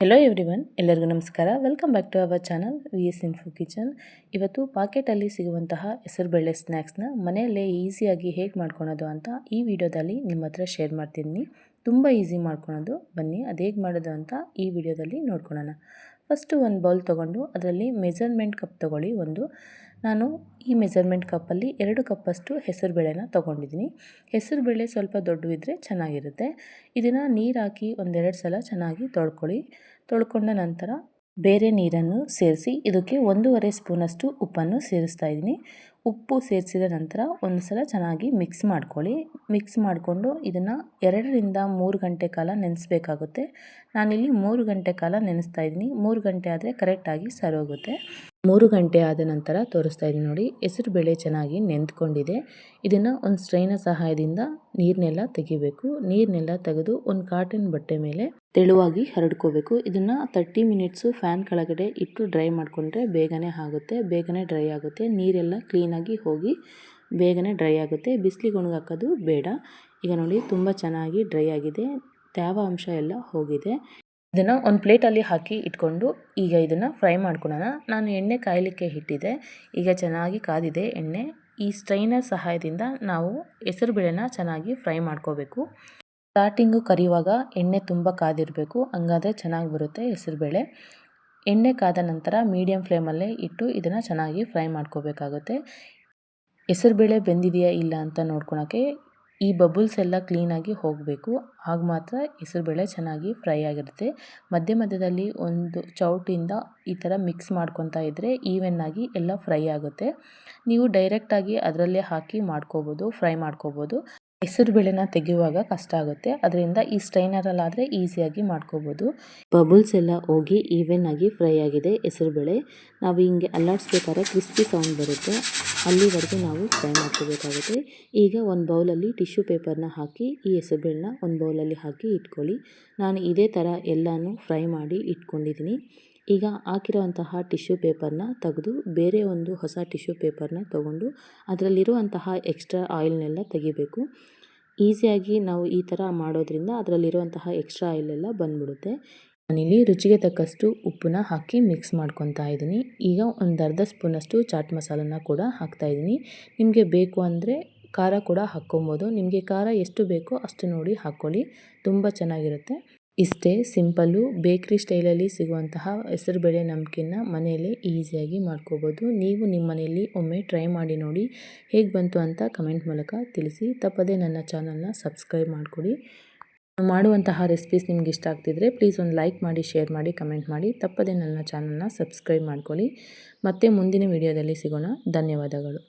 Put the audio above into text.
Hello everyone, ಎಲ್ಲರಿಗೂ ನಮಸ್ಕಾರ. Welcome back to our channel VS info kitchen. ಇವತ್ತು ಪಾಕೆಟಲ್ಲಿ ಸಿಗುವಂತಹ ಹೆಸರುಬೇಳೆ ಸ್ನ್ಯಾಕ್ಸ್ನ ಮನೆಯಲ್ಲೇ ಈಸಿಯಾಗಿ ಹೇಗೆ ಮಾಡ್ಕೊಳೋದು ಅಂತ ಈ ವಿಡಿಯೋದಲ್ಲಿ ನಿಮ್ಮ ಹತ್ರ ಶೇರ್ ಮಾಡ್ತಿದ್ದೀನಿ. ತುಂಬ ಈಸಿ ಮಾಡ್ಕೊಳೋದು, ಬನ್ನಿ ಅದು ಹೇಗೆ ಮಾಡೋದು ಅಂತ ಈ ವಿಡಿಯೋದಲ್ಲಿ ನೋಡ್ಕೊಳ್ಳೋಣ. ಫಸ್ಟು ಒಂದು ಬೌಲ್ ತೊಗೊಂಡು ಅದರಲ್ಲಿ ಮೆಜರ್ಮೆಂಟ್ ಕಪ್ ತೊಗೊಳ್ಳಿ. ನಾನು ಈ ಮೆಜರ್ಮೆಂಟ್ ಕಪ್ಪಲ್ಲಿ 2 ಕಪ್ಪಷ್ಟು ಹೆಸರುಬೇಳೆನ ತೊಗೊಂಡಿದ್ದೀನಿ. ಹೆಸರುಬೇಳೆ ಸ್ವಲ್ಪ ದೊಡ್ಡವಿದ್ದರೆ ಚೆನ್ನಾಗಿರುತ್ತೆ. ಇದನ್ನು ನೀರು ಹಾಕಿ ಒಂದೆರಡು ಸಲ ಚೆನ್ನಾಗಿ ತೊಳ್ಕೊಂಡ ನಂತರ ಬೇರೆ ನೀರನ್ನು ಸೇರಿಸಿ ಇದಕ್ಕೆ 1.5 ಸ್ಪೂನಷ್ಟು ಉಪ್ಪನ್ನು ಸೇರಿಸ್ತಾ ಇದ್ದೀನಿ. ಉಪ್ಪು ಸೇರಿಸಿದ ನಂತರ ಒಂದು ಸಲ ಚೆನ್ನಾಗಿ ಮಿಕ್ಸ್ ಮಾಡ್ಕೊಳ್ಳಿ. ಮಿಕ್ಸ್ ಮಾಡಿಕೊಂಡು ಇದನ್ನು 2 ರಿಂದ 3 ಗಂಟೆ ಕಾಲ ನೆನೆಸಬೇಕಾಗುತ್ತೆ. ನಾನಿಲ್ಲಿ 3 ಗಂಟೆ ಕಾಲ ನೆನೆಸ್ತಾ ಇದ್ದೀನಿ. 3 ಗಂಟೆ ಆದರೆ ಕರೆಕ್ಟಾಗಿ ಸರೋಗುತ್ತೆ. 3 ಗಂಟೆ ಆದ ನಂತರ ತೋರಿಸ್ತಾ ಇದ್ದೀನಿ ನೋಡಿ, ಹೆಸರುಬೇಳೆ ಚೆನ್ನಾಗಿ ನೆಂದ್ಕೊಂಡಿದೆ. ಇದನ್ನು ಒಂದು ಸ್ಟ್ರೈನರ್ ಸಹಾಯದಿಂದ ನೀರನ್ನೆಲ್ಲ ತೆಗಿಬೇಕು. ನೀರನ್ನೆಲ್ಲ ತೆಗೆದು ಒಂದು ಕಾಟನ್ ಬಟ್ಟೆ ಮೇಲೆ ತೆಳುವಾಗಿ ಹರಡ್ಕೋಬೇಕು. ಇದನ್ನು 30 ಮಿನಿಟ್ಸು ಫ್ಯಾನ್ ಕೆಳಗಡೆ ಇಟ್ಟು ಡ್ರೈ ಮಾಡಿಕೊಂಡ್ರೆ ಬೇಗನೆ ಬೇಗನೆ ಡ್ರೈ ಆಗುತ್ತೆ. ನೀರೆಲ್ಲ ಕ್ಲೀನಾಗಿ ಹೋಗಿ ಬೇಗನೆ ಡ್ರೈ ಆಗುತ್ತೆ. ಬಿಸಿಲಿಗೆ ಒಣಗಾಕೋದು ಬೇಡ. ಈಗ ನೋಡಿ ತುಂಬ ಚೆನ್ನಾಗಿ ಡ್ರೈ ಆಗಿದೆ, ತ್ಯಾವ ಅಂಶ ಎಲ್ಲ ಹೋಗಿದೆ. ಇದನ್ನು ಒಂದು ಪ್ಲೇಟಲ್ಲಿ ಹಾಕಿ ಇಟ್ಕೊಂಡು ಈಗ ಇದನ್ನು ಫ್ರೈ ಮಾಡ್ಕೊಳ್ಳೋಣ. ನಾನು ಎಣ್ಣೆ ಕಾಯಲಿಕ್ಕೆ ಇಟ್ಟಿದ್ದೆ. ಈಗ ಚೆನ್ನಾಗಿ ಕಾದಿದೆ ಎಣ್ಣೆ. ಈ ಸ್ಟ್ರೈನರ್ ಸಹಾಯದಿಂದ ನಾವು ಹೆಸರುಬೇಳೆನ ಚೆನ್ನಾಗಿ ಫ್ರೈ ಮಾಡ್ಕೋಬೇಕು. ಸ್ಟಾರ್ಟಿಂಗು ಕರಿಯುವಾಗ ಎಣ್ಣೆ ತುಂಬ ಕಾದಿರಬೇಕು, ಹಂಗಾದರೆ ಚೆನ್ನಾಗಿ ಬರುತ್ತೆ ಹೆಸರುಬೇಳೆ. ಎಣ್ಣೆ ಕಾದ ನಂತರ ಮೀಡಿಯಮ್ ಫ್ಲೇಮಲ್ಲೇ ಇಟ್ಟು ಇದನ್ನು ಚೆನ್ನಾಗಿ ಫ್ರೈ ಮಾಡ್ಕೋಬೇಕಾಗುತ್ತೆ. ಹೆಸರುಬೇಳೆ ಬೆಂದಿದೆಯಾ ಇಲ್ಲ ಅಂತ ನೋಡ್ಕೊಳಕ್ಕೆ ಈ ಬಬಲ್ಸ್ ಎಲ್ಲ ಕ್ಲೀನಾಗಿ ಹೋಗಬೇಕು. ಆಗ ಮಾತ್ರ ಹೆಸರುಬೇಳೆ ಚೆನ್ನಾಗಿ ಫ್ರೈ ಆಗಿರುತ್ತೆ. ಮಧ್ಯದಲ್ಲಿ ಒಂದು ಚೌಟಿಯಿಂದ ಈ ಥರ ಮಿಕ್ಸ್ ಮಾಡ್ಕೊತಾ ಇದ್ದರೆ ಈವನ್ನಾಗಿ ಎಲ್ಲ ಫ್ರೈ ಆಗುತ್ತೆ. ನೀವು ಡೈರೆಕ್ಟಾಗಿ ಅದರಲ್ಲೇ ಹಾಕಿ ಫ್ರೈ ಮಾಡ್ಕೋಬೋದು. ಹೆಸರುಬೇಳೆನ ತೆಗೆಯುವಾಗ ಕಷ್ಟ ಆಗುತ್ತೆ, ಅದರಿಂದ ಈ ಸ್ಟ್ರೈನರಲ್ಲಾದರೆ ಈಸಿಯಾಗಿ ಮಾಡ್ಕೋಬೋದು. ಬಬಲ್ಸ್ ಎಲ್ಲ ಹೋಗಿ ಈವನ್ನಾಗಿ ಫ್ರೈ ಆಗಿದೆ ಹೆಸರುಬೇಳೆ. ನಾವು ಹಿಂಗೆ ಅಲ್ಲಾಡಿಸ್ಬೇಕಾದ್ರೆ ಕ್ರಿಸ್ಪಿ ಸೌಂಡ್ ಬರುತ್ತೆ, ಅಲ್ಲಿವರೆಗೂ ನಾವು ಫ್ರೈ ಮಾಡ್ಕೋಬೇಕಾಗುತ್ತೆ. ಈಗ ಒಂದು ಬೌಲಲ್ಲಿ ಟಿಶ್ಯೂ ಪೇಪರ್ನ ಹಾಕಿ ಈ ಹೆಸರುಬೇಳೆನ ಒಂದು ಬೌಲಲ್ಲಿ ಹಾಕಿ ಇಟ್ಕೊಳ್ಳಿ. ನಾನು ಇದೇ ಥರ ಎಲ್ಲನೂ ಫ್ರೈ ಮಾಡಿ ಇಟ್ಕೊಂಡಿದ್ದೀನಿ. ಈಗ ಹಾಕಿರುವಂತಹ ಟಿಶ್ಯೂ ಪೇಪರ್ನ ತೆಗೆದು ಬೇರೆ ಒಂದು ಹೊಸ ಟಿಶ್ಯೂ ಪೇಪರ್ನ ತೊಗೊಂಡು ಅದರಲ್ಲಿರುವಂತಹ ಎಕ್ಸ್ಟ್ರಾ ಆಯಿಲ್ನೆಲ್ಲ ತೆಗಿಬೇಕು. ಈಸಿಯಾಗಿ ನಾವು ಈ ಥರ ಮಾಡೋದ್ರಿಂದ ಅದರಲ್ಲಿರುವಂತಹ ಎಕ್ಸ್ಟ್ರಾ ಆಯಿಲೆಲ್ಲ ಬಂದ್ಬಿಡುತ್ತೆ. ನಾನಿಲ್ಲಿ ರುಚಿಗೆ ತಕ್ಕಷ್ಟು ಉಪ್ಪನ್ನ ಹಾಕಿ ಮಿಕ್ಸ್ ಮಾಡ್ಕೊತಾ ಇದ್ದೀನಿ. ಈಗ ಒಂದು ಅರ್ಧ ಸ್ಪೂನಷ್ಟು ಚಾಟ್ ಮಸಾಲನ ಕೂಡ ಹಾಕ್ತಾಯಿದ್ದೀನಿ. ನಿಮಗೆ ಬೇಕು ಅಂದರೆ ಖಾರ ಕೂಡ ಹಾಕ್ಕೊಬೋದು. ನಿಮಗೆ ಖಾರ ಎಷ್ಟು ಬೇಕೋ ಅಷ್ಟು ನೋಡಿ ಹಾಕ್ಕೊಳ್ಳಿ, ತುಂಬ ಚೆನ್ನಾಗಿರುತ್ತೆ. ಇಷ್ಟೇ ಸಿಂಪಲ್ಲು ಬೇಕ್ರಿ ಸ್ಟೈಲಲ್ಲಿ ಸಿಗುವಂತಹ ಹೆಸರುಬೇಳೆ ನಮ್ಕಿನ್ನ ಮನೆಯಲ್ಲೇ ಈಸಿಯಾಗಿ ಮಾಡ್ಕೋಬೋದು. ನೀವು ನಿಮ್ಮ ಮನೆಯಲ್ಲಿ ಒಮ್ಮೆ ಟ್ರೈ ಮಾಡಿ ನೋಡಿ, ಹೇಗೆ ಬಂತು ಅಂತ ಕಮೆಂಟ್ ಮೂಲಕ ತಿಳಿಸಿ. ತಪ್ಪದೇ ನನ್ನ ಚಾನಲ್ನ ಸಬ್ಸ್ಕ್ರೈಬ್ ಮಾಡಿಕೊಡಿ. ಮಾಡುವಂತಹ ರೆಸಿಪೀಸ್ ನಿಮ್ಗೆ ಇಷ್ಟ ಆಗ್ತಿದ್ರೆ ಪ್ಲೀಸ್ ಒಂದು ಲೈಕ್ ಮಾಡಿ, ಶೇರ್ ಮಾಡಿ, ಕಮೆಂಟ್ ಮಾಡಿ. ತಪ್ಪದೇ ನನ್ನ ಚಾನಲ್ನ ಸಬ್ಸ್ಕ್ರೈಬ್ ಮಾಡ್ಕೊಳ್ಳಿ. ಮತ್ತೆ ಮುಂದಿನ ವಿಡಿಯೋದಲ್ಲಿ ಸಿಗೋಣ. ಧನ್ಯವಾದಗಳು.